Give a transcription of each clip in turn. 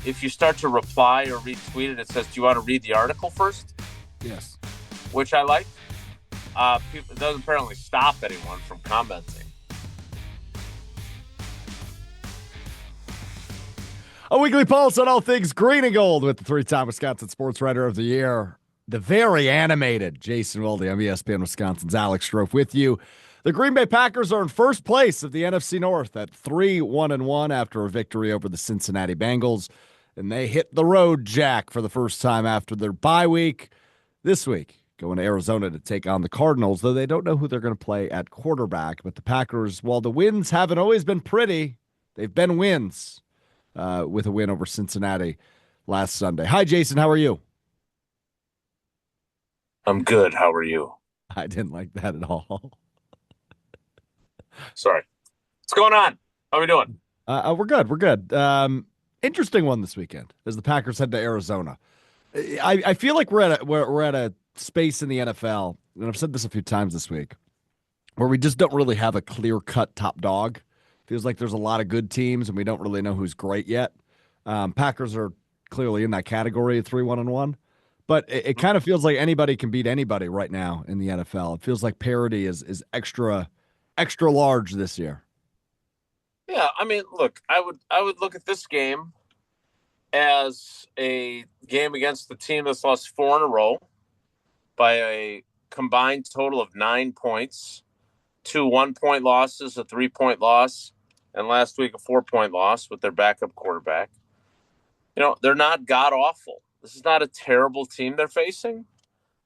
if you start to reply or retweet it, it says, "Do you want to read the article first?" Yes. Which I like. It doesn't apparently stop anyone from commenting. A weekly pulse on all things green and gold with the three-time Wisconsin Sportswriter of the Year, the very animated Jason Wilde. I'm ESPN Wisconsin's Alex Strouf with you. The Green Bay Packers are in first place of the NFC North at 3-1-1 after a victory over the Cincinnati Bengals, and they hit the road, Jack, for the first time after their bye week this week, going to Arizona to take on the Cardinals, though they don't know who they're going to play at quarterback. But the Packers, while the wins haven't always been pretty, they've been wins. With a win over Cincinnati last Sunday. Hi, Jason. How are you? I'm good. How are you? I didn't like that at all. Sorry. What's going on? How are we doing? We're good. We're good. Interesting one this weekend as the Packers head to Arizona. I feel like we're at a space in the NFL, and I've said this a few times this week, where we just don't really have a clear-cut top dog. Feels like there's a lot of good teams, and we don't really know who's great yet. Packers are clearly in that category of 3-1-1, but it kind of feels like anybody can beat anybody right now in the NFL. It feels like parity is extra large this year. Yeah, I mean, look, I would look at this game as a game against the team that's lost 4 in a row by a combined total of 9 points. 2 1-point losses, a 3-point loss, and last week a 4-point loss with their backup quarterback. You know, they're not god-awful. This is not a terrible team they're facing.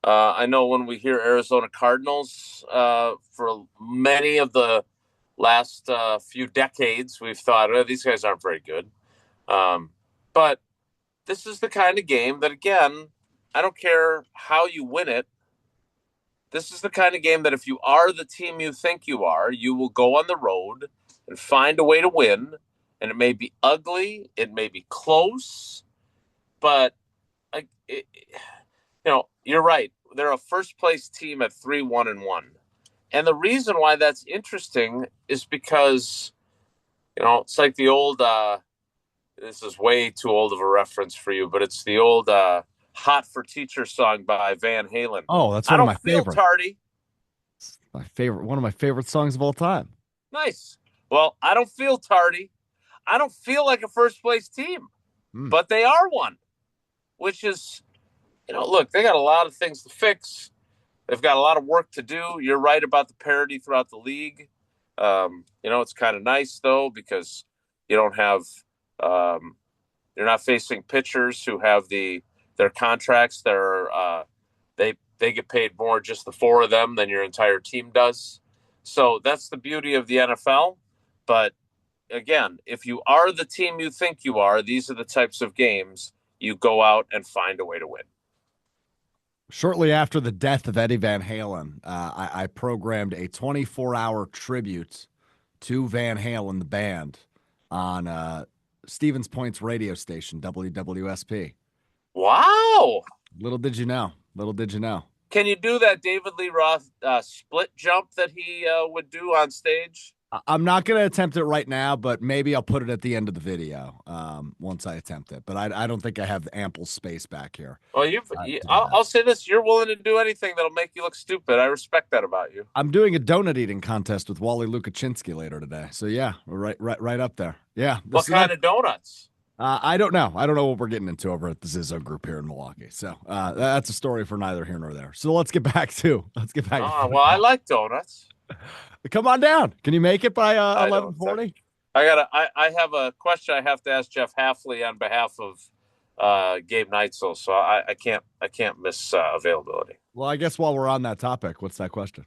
I know when we hear Arizona Cardinals, for many of the last few decades, we've thought, oh, these guys aren't very good. But this is the kind of game that, again, I don't care how you win it. This is the kind of game that if you are the team you think you are, you will go on the road and find a way to win. And it may be ugly, it may be close, but you're right. They're a first-place team at 3-1-1. And the reason why that's interesting is because, it's like the old, this is way too old of a reference for you, but it's the old Hot for Teacher song by Van Halen. Oh, that's one of my favorites. Tardy. One of my favorite songs of all time. Nice. Well, I don't feel tardy. I don't feel like a first-place team, but they are one, which is, look, they got a lot of things to fix. They've got a lot of work to do. You're right about the parity throughout the league. It's kind of nice, though, because you don't have you're not facing pitchers who have their contracts. They get paid more, just the 4 of them, than your entire team does. So that's the beauty of the NFL. But again, if you are the team you think you are, these are the types of games you go out and find a way to win. Shortly after the death of Eddie Van Halen, I programmed a 24-hour tribute to Van Halen, the band, on Stevens Point's radio station, WWSP. Wow. Little did you know. Can you do that David Lee Roth split jump that he would do on stage? I'm not going to attempt it right now, but maybe I'll put it at the end of the video once I attempt it. But I don't think I have ample space back here. Well, I'll say this. You're willing to do anything that'll make you look stupid. I respect that about you. I'm doing a donut eating contest with Wally Lukaczynski later today. So, yeah, we're right up there. Yeah. What kind of donuts? I don't know. I don't know what we're getting into over at the Zizzo group here in Milwaukee. So that's a story for neither here nor there. So let's get back to. Well, I like donuts. Come on down. Can you make it by 11:40? I have a question I have to ask Jeff Hafley on behalf of Gabe Neitzel, so I can't miss availability. Well, I guess while we're on that topic, what's that question?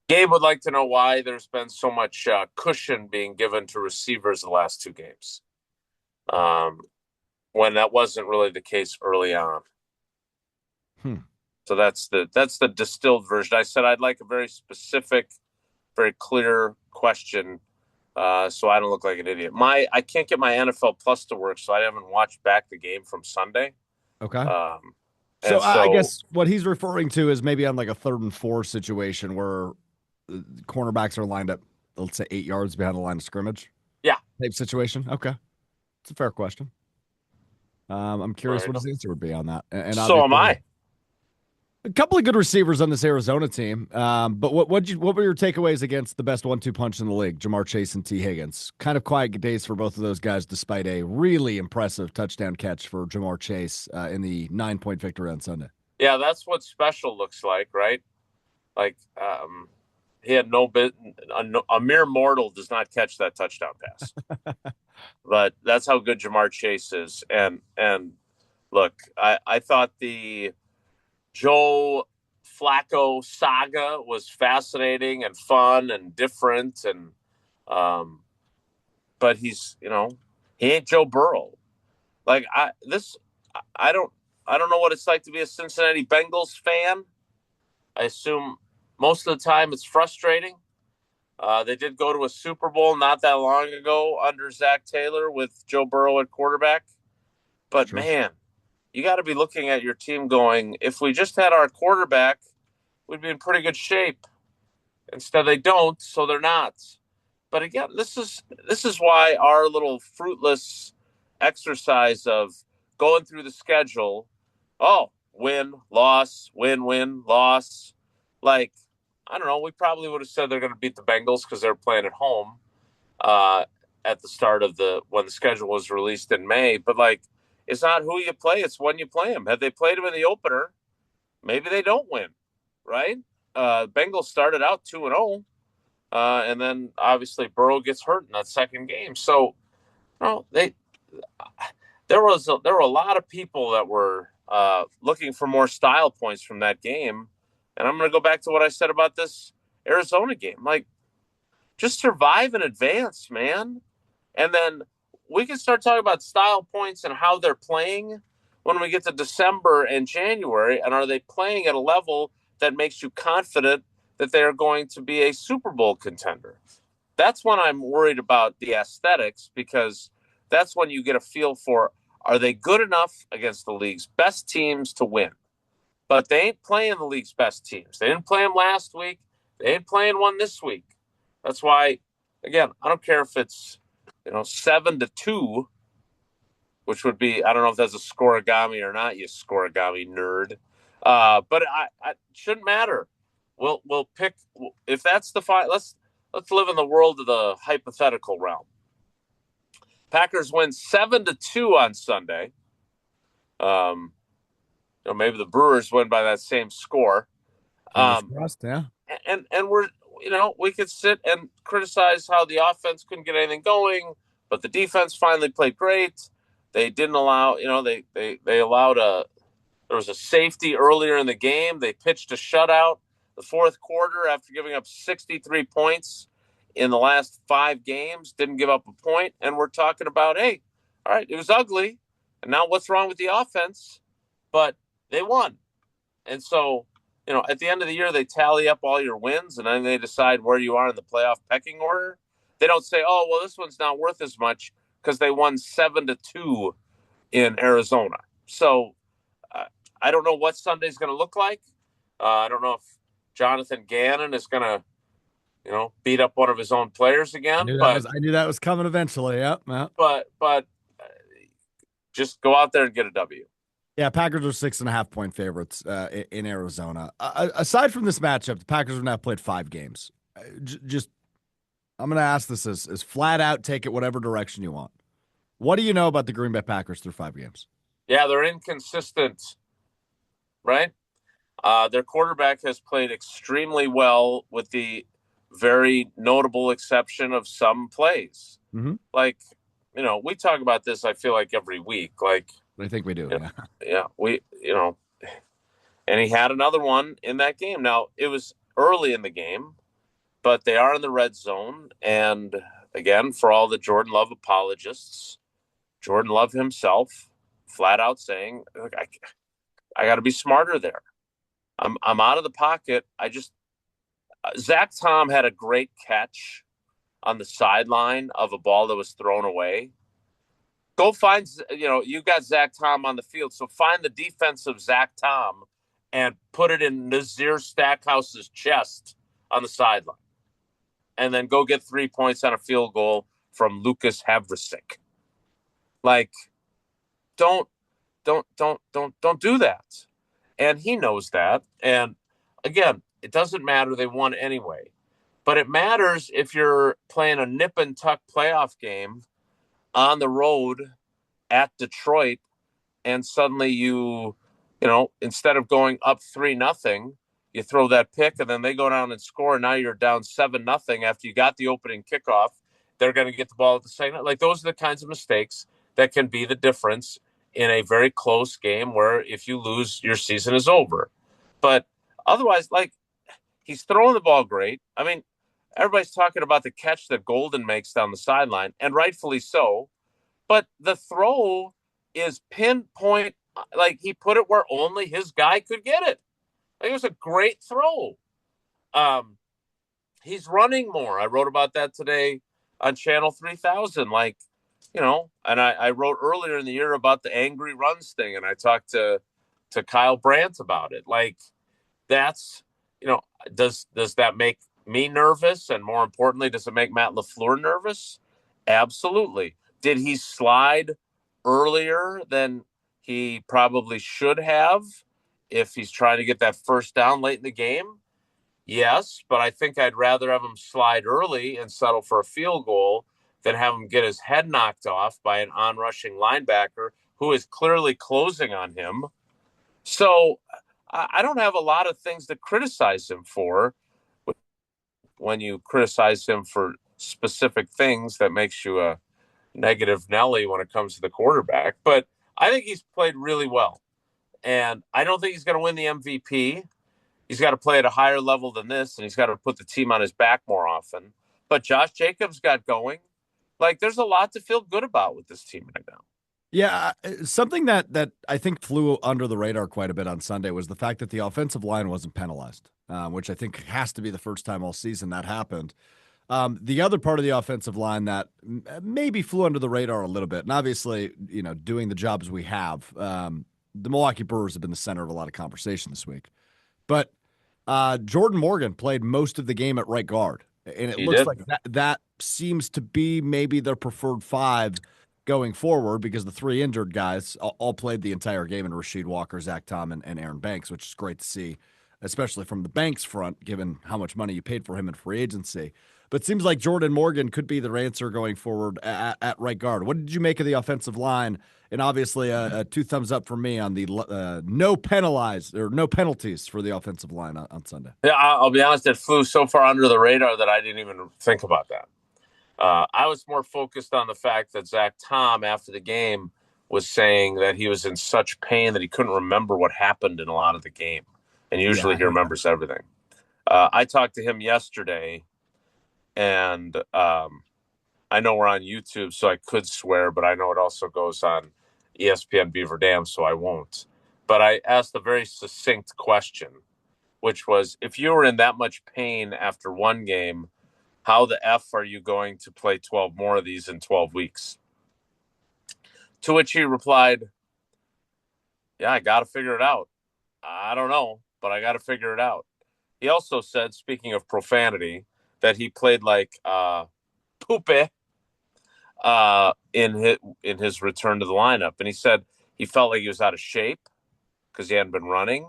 Gabe would like to know why there's been so much cushion being given to receivers the last 2 games, when that wasn't really the case early on. So that's the distilled version. I said I'd like a very specific, very clear question, so I don't look like an idiot. I can't get my NFL Plus to work, so I haven't watched back the game from Sunday. Okay. So I guess what he's referring to is maybe on like a 3rd and 4 situation where cornerbacks are lined up, let's say 8 yards behind the line of scrimmage. Yeah. Type situation. Okay. It's a fair question. I'm curious Right. what his answer would be on that. And So am obviously, I. a couple of good receivers on this Arizona team. But what were your takeaways against the best 1-2 punch in the league, Jamar Chase and T. Higgins? Kind of quiet days for both of those guys, despite a really impressive touchdown catch for Jamar Chase in the 9-point victory on Sunday. Yeah, that's what special looks like, right? Like he had no bit. A mere mortal does not catch that touchdown pass. But that's how good Jamar Chase is. And look, I thought the Joe Flacco saga was fascinating and fun and different, and but he ain't Joe Burrow. Like I don't I don't know what it's like to be a Cincinnati Bengals fan. I assume most of the time it's frustrating. They did go to a Super Bowl not that long ago under Zach Taylor with Joe Burrow at quarterback. But Sure. man, you got to be looking at your team going, if we just had our quarterback, we'd be in pretty good shape. Instead, they don't, so they're not. But again, this is why our little fruitless exercise of going through the schedule, oh, win, loss, win, win, loss. Like, I don't know, we probably would have said they're going to beat the Bengals because they're playing at home uh, at the start of when the schedule was released in May. But like, it's not who you play; it's when you play them. Had they played them in the opener, maybe they don't win, right? Bengals started out 2-0, and then obviously Burrow gets hurt in that second game. So, they there were a lot of people that were looking for more style points from that game, and I'm going to go back to what I said about this Arizona game. Like, just survive in advance, man. And then we can start talking about style points and how they're playing when we get to December and January. And are they playing at a level that makes you confident that they are going to be a Super Bowl contender? That's when I'm worried about the aesthetics, because that's when you get a feel for, are they good enough against the league's best teams to win? But they ain't playing the league's best teams. They didn't play them last week. They ain't playing one this week. That's why, again, I don't care if it's 7-2, which would be, I don't know if that's a scoregami or not, you scoregami nerd. But I shouldn't matter. We'll pick if that's the fight. Let's live in the world of the hypothetical realm. Packers win 7-2 on Sunday. Maybe the Brewers win by that same score. Fingers crossed, yeah. And we're we could sit and criticize how the offense couldn't get anything going, but the defense finally played great. They didn't allow, they allowed there was a safety earlier in the game. They pitched a shutout the fourth quarter after giving up 63 points in the last 5 games, didn't give up a point. And we're talking about, hey, all right, it was ugly. And now what's wrong with the offense? But they won. And so, at the end of the year, they tally up all your wins and then they decide where you are in the playoff pecking order. They don't say, oh, well, this one's not worth as much because they won 7-2 in Arizona. So I don't know what Sunday's going to look like. I don't know if Jonathan Gannon is going to, beat up one of his own players again. I knew that was coming eventually. Yep. But just go out there and get a W. Yeah, Packers are 6.5-point favorites in Arizona. Aside from this matchup, the Packers have now played 5 games. I'm going to ask this as flat out, take it whatever direction you want. What do you know about the Green Bay Packers through 5 games? Yeah, they're inconsistent, right? Their quarterback has played extremely well with the very notable exception of some plays. Mm-hmm. Like, we talk about this, I feel like, every week. Like, I think we do. Yeah. And he had another one in that game. Now, it was early in the game, but they are in the red zone. And again, for all the Jordan Love apologists, Jordan Love himself flat out saying, look, I got to be smarter there. I'm out of the pocket. Zach Tom had a great catch on the sideline of a ball that was thrown away. Go find, you got Zach Tom on the field, so find the defensive Zach Tom and put it in Nazir Stackhouse's chest on the sideline. And then go get 3 points on a field goal from Lucas Havrasik. Like, don't don't do that. And he knows that. And again, it doesn't matter. They won anyway. But it matters if you're playing a nip and tuck playoff game on the road at Detroit, and suddenly instead of going up 3-0, you throw that pick and then they go down and score. And now you're down 7-0 after you got the opening kickoff. They're going to get the ball at the second. Like, those are the kinds of mistakes that can be the difference in a very close game where if you lose, your season is over. But otherwise, like, he's throwing the ball great. I mean, everybody's talking about the catch that Golden makes down the sideline, and rightfully so. But the throw is pinpoint. Like, he put it where only his guy could get it. Like, it was a great throw. Um, he's running more. I wrote about that today on Channel 3000. Like, and I wrote earlier in the year about the angry runs thing, and I talked to Kyle Brandt about it. Like, that's, does that make me nervous? And more importantly, does it make Matt LaFleur nervous? Absolutely. Did he slide earlier than he probably should have if he's trying to get that first down late in the game? Yes, but I think I'd rather have him slide early and settle for a field goal than have him get his head knocked off by an on-rushing linebacker who is clearly closing on him. So I don't have a lot of things to criticize him for. When you criticize him for specific things, that makes you a negative Nelly when it comes to the quarterback. But I think he's played really well. And I don't think he's going to win the MVP. He's got to play at a higher level than this, and he's got to put the team on his back more often. But Josh Jacobs got going. Like, there's a lot to feel good about with this team right now. Yeah, something that I think flew under the radar quite a bit on Sunday was the fact that the offensive line wasn't penalized, which I think has to be the first time all season that happened. The other part of the offensive line that maybe flew under the radar a little bit, and obviously, doing the jobs we have, the Milwaukee Brewers have been the center of a lot of conversation this week. But Jordan Morgan played most of the game at right guard, and it He looks did. like that seems to be maybe their preferred five going forward because the three injured guys all played the entire game in Rasheed Walker, Zach Tom, and Aaron Banks, which is great to see, especially from the Banks front, given how much money you paid for him in free agency. But it seems like Jordan Morgan could be their answer going forward at right guard. What did you make of the offensive line? And obviously, two thumbs up for me on the no penalties for the offensive line on Sunday. Yeah, I'll be honest, it flew so far under the radar that I didn't even think about that. I was more focused on the fact that Zach Tom, after the game, was saying that he was in such pain that he couldn't remember what happened in a lot of the game. And Yeah, usually I he heard that. remembers everything. I talked to him yesterday, and I know we're on YouTube, so I could swear, but I know it also goes on ESPN Beaver Dam, so I won't. But I asked a very succinct question, which was, if you were in that much pain after one game, how the F are you going to play 12 more of these in 12 weeks? To which he replied, yeah, I got to figure it out. I don't know, but I got to figure it out. He also said, speaking of profanity, that he played like Poope in his return to the lineup. And he said he felt like he was out of shape because he hadn't been running.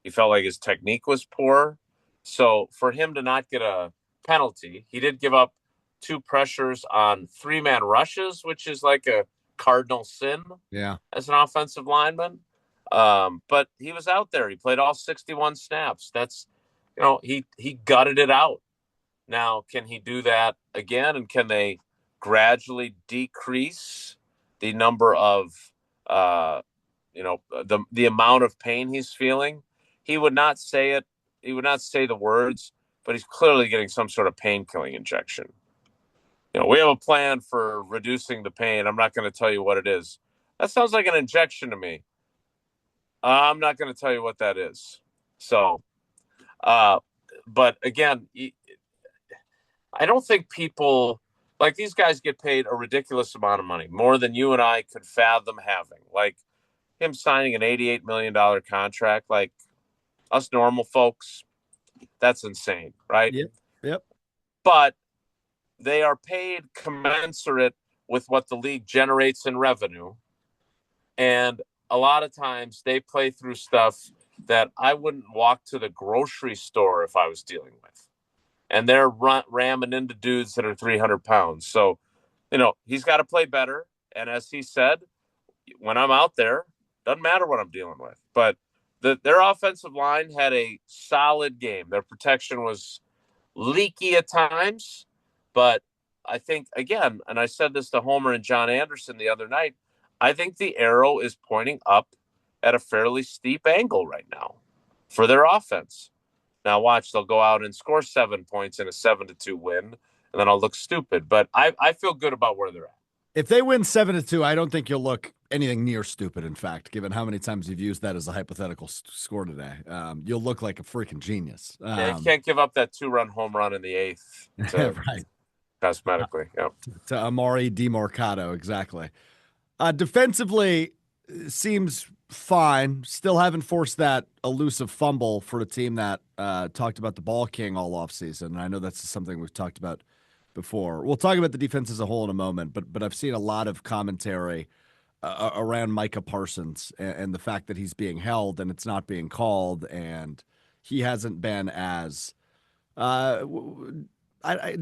He felt like his technique was poor. So for him to not get a penalty, he did give up two pressures on three-man rushes, which is like a cardinal sin Yeah. as an offensive lineman. But he was out there. He played all 61 snaps. That's, he gutted it out. Now, can he do that again? And can they gradually decrease the number of, the amount of pain he's feeling? He would not say it. He would not say the words, but he's clearly getting some sort of pain killing injection. We have a plan for reducing the pain. I'm not going to tell you what it is. That sounds like an injection to me. I'm not going to tell you what that is. So, uh, but again, I don't think people like these guys get paid a ridiculous amount of money, more than you and I could fathom having. Like him signing an $88 million contract, like us normal folks, that's insane, right? Yep. Yep. But they are paid commensurate with what the league generates in revenue. And a lot of times they play through stuff that I wouldn't walk to the grocery store if I was dealing with. And they're ramming into dudes that are 300 pounds. So, he's got to play better. And as he said, when I'm out there, doesn't matter what I'm dealing with. But their offensive line had a solid game. Their protection was leaky at times, but I think, again, and I said this to Homer and John Anderson the other night, I think the arrow is pointing up at a fairly steep angle right now for their offense. Now watch, they'll go out and score 7 points in a 7-2 win, and then I'll look stupid. But I feel good about where they're at. If they win 7-2, I don't think you'll look anything near stupid. In fact, given how many times you've used that as a hypothetical score today, you'll look like a freaking genius. Yeah, you can't give up that 2-run home run in the 8th right. Cosmetically. Yeah. To Amari DiMercato, exactly. Defensively, seems fine. Still haven't forced that elusive fumble for a team that talked about the ball king all offseason. And I know that's something we've talked about before. We'll talk about the defense as a whole in a moment, but I've seen a lot of commentary around Micah Parsons and the fact that he's being held and it's not being called, and he hasn't been as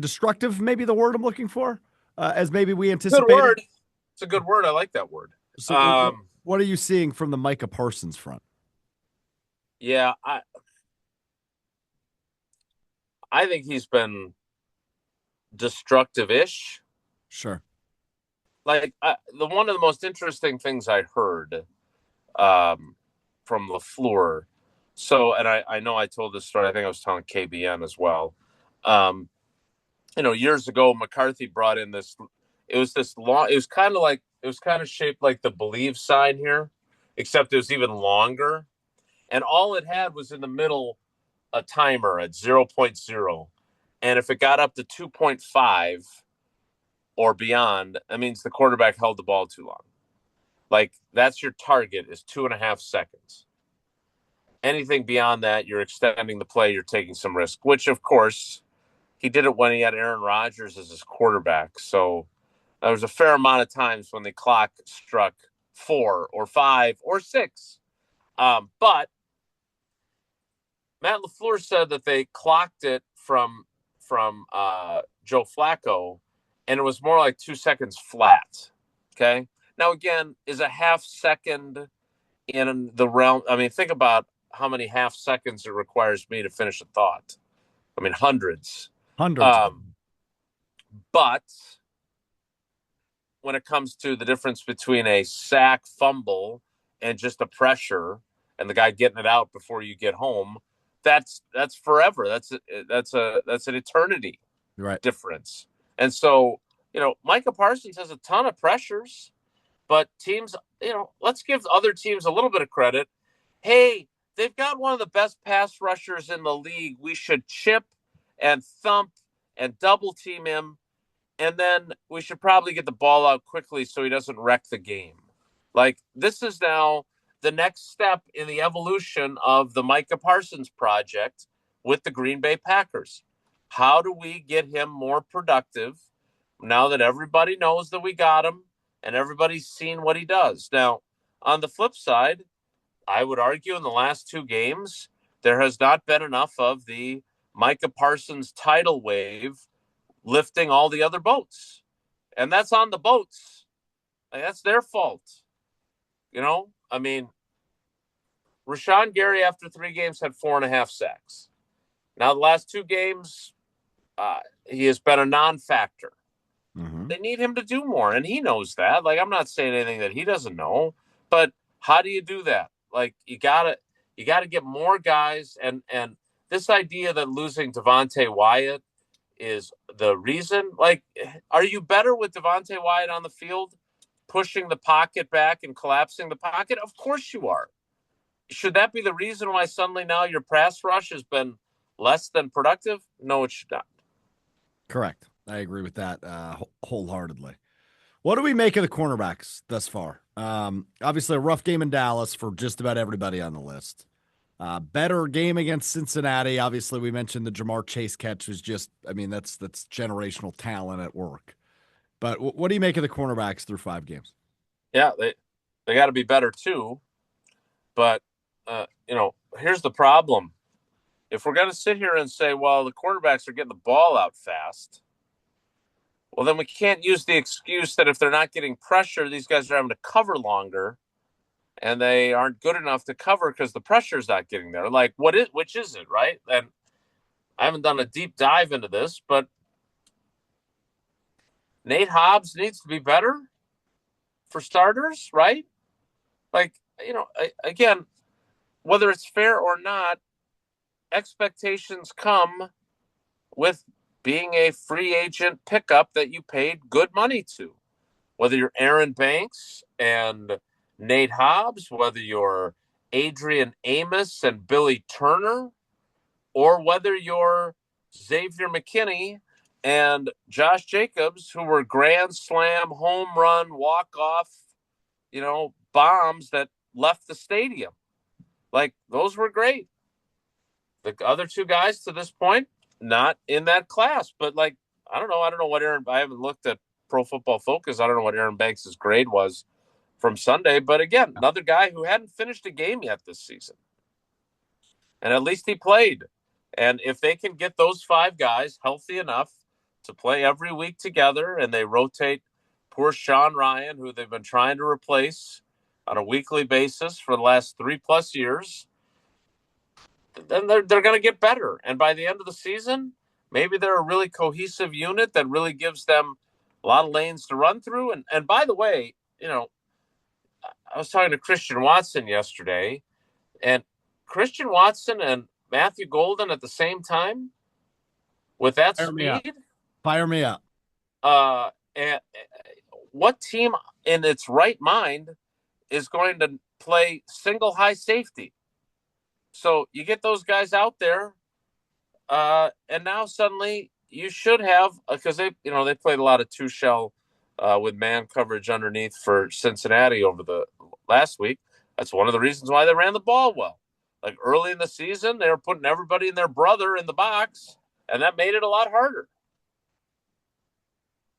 destructive, maybe the word I'm looking for, as maybe we anticipated. Good word. It's a good word. I like that word. So what are you seeing from the Micah Parsons front? Yeah, I think he's been destructive-ish. Sure. Like one of the most interesting things I heard from LaFleur. So, and I know I told this story. I think I was telling KBN as well. Years ago, McCarthy brought in this. It was this long. It was kind of shaped like the Believe sign here, except it was even longer. And all it had was in the middle a timer at 0.0. And if it got up to 2.5 or beyond, that means the quarterback held the ball too long. Like, that's your target, is 2.5 seconds. Anything beyond that, you're extending the play, you're taking some risk, which, of course, he did it when he had Aaron Rodgers as his quarterback. So there was a fair amount of times when the clock struck 4 or 5 or 6. But Matt LaFleur said that they clocked it from Joe Flacco, and it was more like 2 seconds flat. Okay. Now, again, is a half second in the realm? I mean, think about how many half seconds it requires me to finish a thought. I mean, hundreds. But when it comes to the difference between a sack fumble and just a pressure and the guy getting it out before you get home, that's forever. That's an eternity difference. And so, Micah Parsons has a ton of pressures, but teams, let's give other teams a little bit of credit. Hey, they've got one of the best pass rushers in the league. We should chip and thump and double team him. And then we should probably get the ball out quickly so he doesn't wreck the game. Like, this is now the next step in the evolution of the Micah Parsons project with the Green Bay Packers. How do we get him more productive now that everybody knows that we got him and everybody's seen what he does? Now, on the flip side, I would argue in the last 2 games, there has not been enough of the Micah Parsons tidal wave lifting all the other boats. And that's on the boats. Like, that's their fault. I mean, Rashawn Gary after 3 games had 4.5 sacks. Now, the last 2 games, he has been a non-factor. Mm-hmm. They need him to do more, and he knows that. Like, I'm not saying anything that he doesn't know, but how do you do that? Like, you gotta get more guys, and this idea that losing Devontae Wyatt is the reason. Like, are you better with Devontae Wyatt on the field, pushing the pocket back and collapsing the pocket? Of course you are. Should that be the reason why suddenly now your pass rush has been less than productive? No, it should not. Correct. I agree with that wholeheartedly. What do we make of the cornerbacks thus far? Obviously, a rough game in Dallas for just about everybody on the list. Better game against Cincinnati. Obviously, we mentioned the Jamar Chase catch was just, that's generational talent at work. But what do you make of the cornerbacks through 5 games? Yeah, they got to be better too. But here's the problem: if we're going to sit here and say, well, the quarterbacks are getting the ball out fast, well, then we can't use the excuse that if they're not getting pressure, these guys are having to cover longer, and they aren't good enough to cover because the pressure's not getting there. Like, which is it, right? And I haven't done a deep dive into this, but Nate Hobbs needs to be better for starters, right? Like, again, whether it's fair or not, expectations come with being a free agent pickup that you paid good money to. Whether you're Aaron Banks and Nate Hobbs, whether you're Adrian Amos and Billy Turner, or whether you're Xavier McKinney and Josh Jacobs, who were grand slam, home run, walk off, bombs that left the stadium. Like, those were great. The other two guys to this point, not in that class. But, like, I don't know what I haven't looked at Pro Football Focus. I don't know what Aaron Banks' grade was from Sunday. But again, another guy who hadn't finished a game yet this season. And at least he played. And if they can get those 5 guys healthy enough to play every week together, and they rotate poor Sean Ryan, who they've been trying to replace on a weekly basis for the last 3+ years, then they're going to get better. And by the end of the season, maybe they're a really cohesive unit that really gives them a lot of lanes to run through. And by the way, I was talking to Christian Watson yesterday, and Christian Watson and Matthew Golden at the same time with that Fire me up. speed. Fire me up. And what team in its right mind is going to play single high safety? So you get those guys out there, and now suddenly you should have, because they played a lot of 2-shell with man coverage underneath for Cincinnati over the last week. That's one of the reasons why they ran the ball well. Like, early in the season, they were putting everybody and their brother in the box, and that made it a lot harder.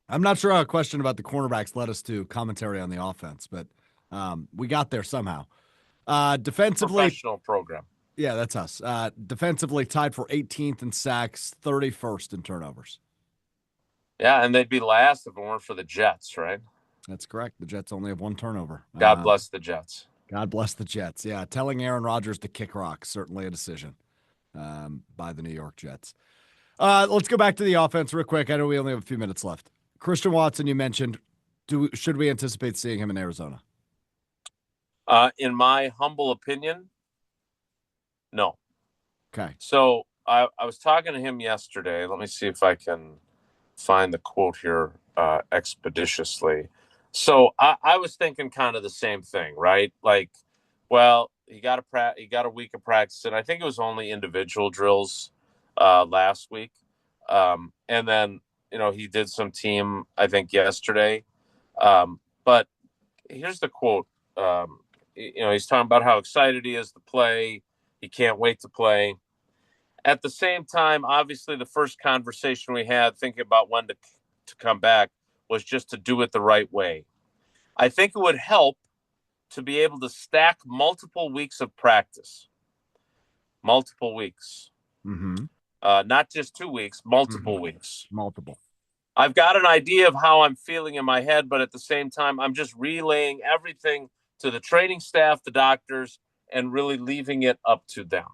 I'm not sure how a question about the cornerbacks led us to commentary on the offense, but we got there somehow. Defensively, professional program. Yeah, that's us. Defensively, tied for 18th in sacks, 31st in turnovers. Yeah, and they'd be last if it weren't for the Jets, right? That's correct. The Jets only have 1 turnover. God bless the Jets. God bless the Jets. Yeah, telling Aaron Rodgers to kick rocks, certainly a decision by the New York Jets. Let's go back to the offense real quick. I know we only have a few minutes left. Christian Watson, you mentioned. Should we anticipate seeing him in Arizona? In my humble opinion, no. Okay. So I was talking to him yesterday. Let me see if I can find the quote here expeditiously. So I was thinking kind of the same thing, right? Like, well, he got a week of practice, and I think it was only individual drills last week, and then he did some team, I think, yesterday. But here's the quote. He's talking about how excited he is to play. He can't wait to play. At the same time, obviously, the first conversation we had thinking about when to come back was just to do it the right way. I think it would help to be able to stack multiple weeks of practice. Multiple weeks. Mm-hmm. Not just 2 weeks, multiple weeks. Multiple. I've got an idea of how I'm feeling in my head, but at the same time, I'm just relaying everything to the training staff, the doctors, and really leaving it up to them.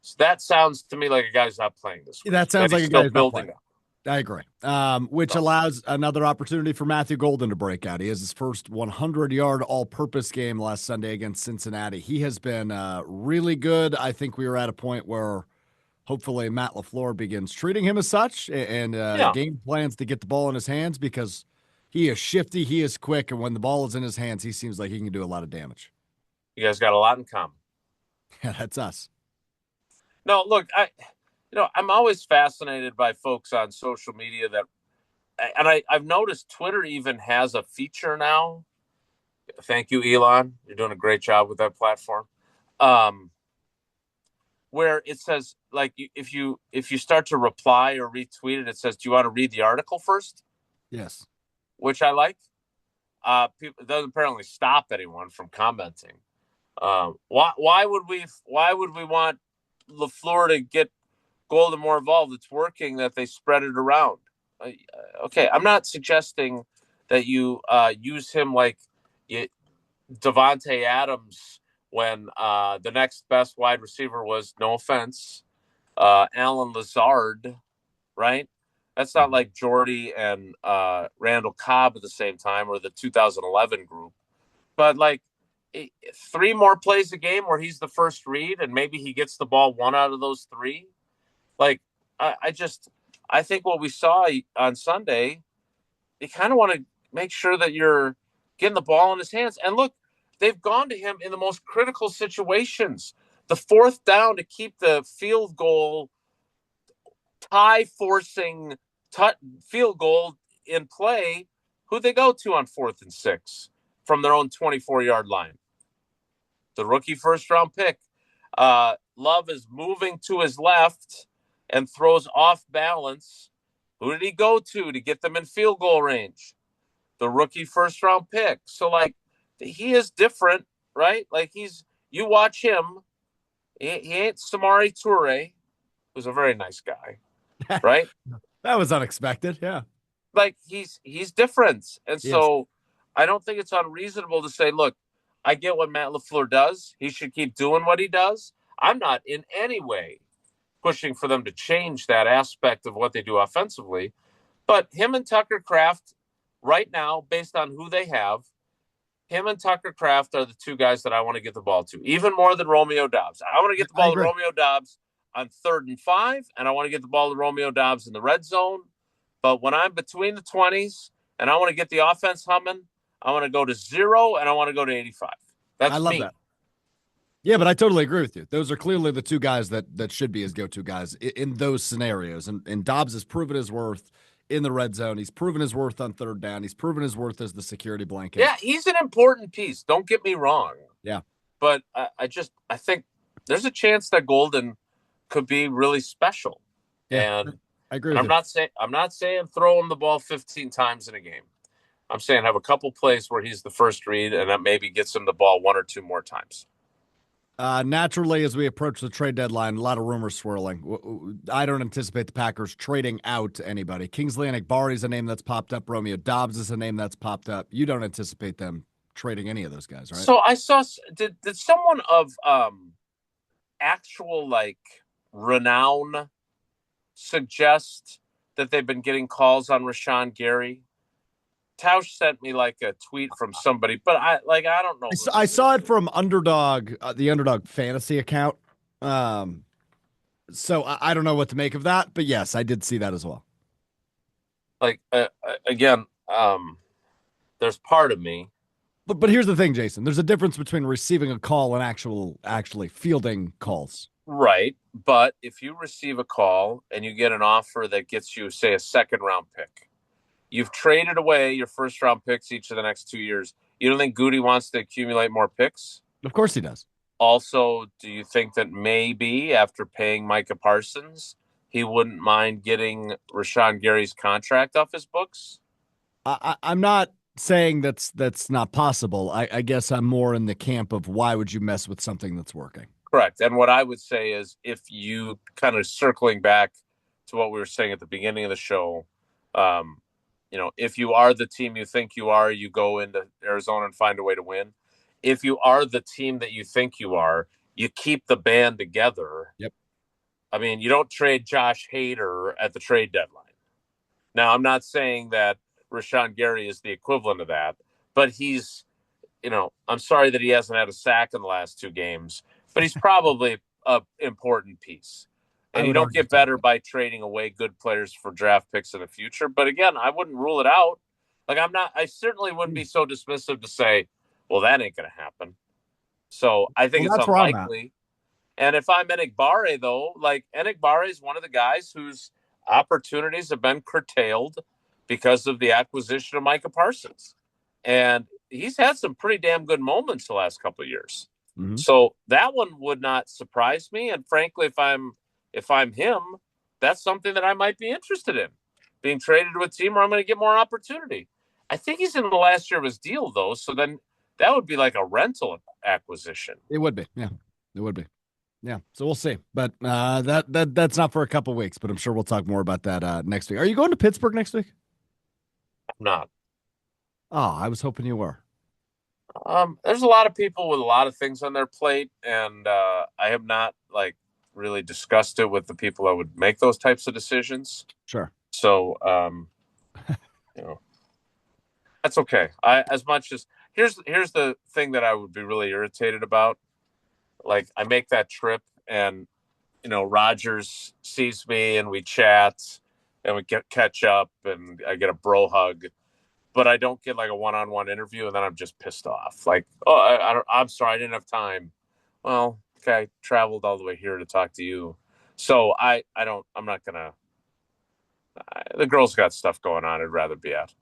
So that sounds to me like a guy's not playing this week. That sounds like a guy's not playing. Up. I agree. Which allows another opportunity for Matthew Golden to break out. He has his first 100-yard all-purpose game last Sunday against Cincinnati. He has been really good. I think we were at a point where hopefully Matt LaFleur begins treating him as such and game plans to get the ball in his hands, because he is shifty, he is quick, and when the ball is in his hands, he seems like he can do a lot of damage. You guys got a lot in common. Yeah, that's us. No, look, I'm always fascinated by folks on social media I've noticed Twitter even has a feature now. Thank you, Elon. You're doing a great job with that platform. Where it says, like, if you start to reply or retweet it, it says, "Do you want to read the article first?" Yes. which I like. It doesn't apparently stop anyone from commenting. Why would we want LaFleur to get Golden more involved? It's working that they spread it around. Okay, I'm not suggesting that you use him like you, Devontae Adams when the next best wide receiver was, no offense, Alan Lazard, right? That's not Mhm. like Jordy and Randall Cobb at the same time, or the 2011 group. But like 3 more plays a game where he's the first read and maybe he gets the ball one out of those three. Like I think what we saw on Sunday, you kind of want to make sure that you're getting the ball in his hands. And look, they've gone to him in the most critical situations. The fourth down to keep the field goal tie forcing field goal in play. Who they go to on 4th and 6 from their own 24-yard line? The rookie first round pick. Love is moving to his left and throws off balance. Who did he go to get them in field goal range? The rookie first round pick. So like he is different, right? Like you watch him, he ain't Samari Toure, who's a very nice guy, right? That was unexpected. Yeah. Like he's different. And Yes. so I don't think it's unreasonable to say, look, I get what Matt LaFleur does. He should keep doing what he does. I'm not in any way pushing for them to change that aspect of what they do offensively. But him and Tucker Kraft, right now, based on who they have, him and Tucker Kraft are the two guys that I want to get the ball to, even more than Romeo Doubs. I want to get the I ball to agree. Romeo Doubs on 3rd and 5, and I want to get the ball to Romeo Doubs in the red zone. But when I'm between the 20s and I want to get the offense humming, I want to go to 0 and I want to go to 85. I That's love me. that. Yeah, but I totally agree with you. Those are clearly the two guys that should be his go-to guys in those scenarios. And Dobbs has proven his worth in the red zone. He's proven his worth on 3rd down. He's proven his worth as the security blanket. Yeah, he's an important piece. Don't get me wrong. Yeah. But I think there's a chance that Golden could be really special. Yeah. And I agree and with you. I'm not saying throw him the ball 15 times in a game. I'm saying have a couple plays where he's the first read and that maybe gets him the ball 1 or 2 more times. Naturally, as we approach the trade deadline, a lot of rumors swirling. I don't anticipate the Packers trading out anybody. Kingsley Enagbari is a name that's popped up. Romeo Dobbs is a name that's popped up. You don't anticipate them trading any of those guys, right? So I saw did someone of actual like renown suggest that they've been getting calls on Rashawn Gary? Tausch sent me like a tweet from somebody, but I don't know who I this saw is. it from Underdog, the Underdog fantasy account. Um, so I don't know what to make of that, but yes, I did see that as well. Like again, there's part of me. But here's the thing, Jason. There's a difference between receiving a call and actually fielding calls. Right. But if you receive a call and you get an offer that gets you, say, a 2nd-round pick, you've traded away your 1st-round picks each of the next 2 years. You don't think Goody wants to accumulate more picks? Of course he does. Also, do you think that maybe after paying Micah Parsons, he wouldn't mind getting Rashawn Gary's contract off his books? I'm not saying that's not possible. I guess I'm more in the camp of why would you mess with something that's working? Correct. And what I would say is if you kind of circling back to what we were saying at the beginning of the show, um, if you are the team you think you are, you go into Arizona and find a way to win. If you are the team that you think you are, you keep the band together. Yep. I mean, you don't trade Josh Hader at the trade deadline. Now, I'm not saying that Rashawn Gary is the equivalent of that, but he's, I'm sorry that he hasn't had a sack in the last 2 games, but he's probably an important piece. I And you would don't argue get so. better by trading away good players for draft picks in the future. But again, I wouldn't rule it out. Like I certainly wouldn't be so dismissive to say, well, that ain't going to happen. So I Well, think it's that's where I'm at. unlikely. And if I'm Enagbare, though, like Enagbare is one of the guys whose opportunities have been curtailed because of the acquisition of Micah Parsons. And he's had some pretty damn good moments the last couple of years. Mm-hmm. So that one would not surprise me. And frankly, if I'm him, that's something that I might be interested in being traded to a team, or I'm going to get more opportunity. I think he's in the last year of his deal, though. So then that would be like a rental acquisition. It would be. Yeah, it would be. Yeah, so we'll see. But that's not for a couple weeks, but I'm sure we'll talk more about that next week. Are you going to Pittsburgh next week? I'm not. Oh, I was hoping you were. There's a lot of people with a lot of things on their plate, and I have not like really discussed it with the people that would make those types of decisions. Sure. So, you know, that's okay. I as much as here's the thing that I would be really irritated about. Like I make that trip, and Rogers sees me, and we chat, and we catch up, and I get a bro hug, but I don't get like a one-on-one interview, and then I'm just pissed off. Like, oh, I'm sorry, I didn't have time. Well, okay, I traveled all the way here to talk to you, so I'm not gonna. The girl's got stuff going on. I'd rather be at.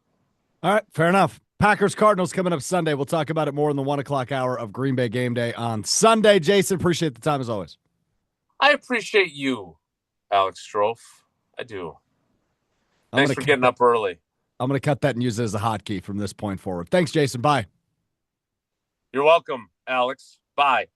All right, fair enough. Packers Cardinals coming up Sunday. We'll talk about it more in the 1 o'clock hour of Green Bay Game Day on Sunday. Jason, appreciate the time as always. I appreciate you, Alex Strouf. I do. Thanks for getting up early. I'm going to cut that and use it as a hotkey from this point forward. Thanks, Jason. Bye. You're welcome, Alex. Bye.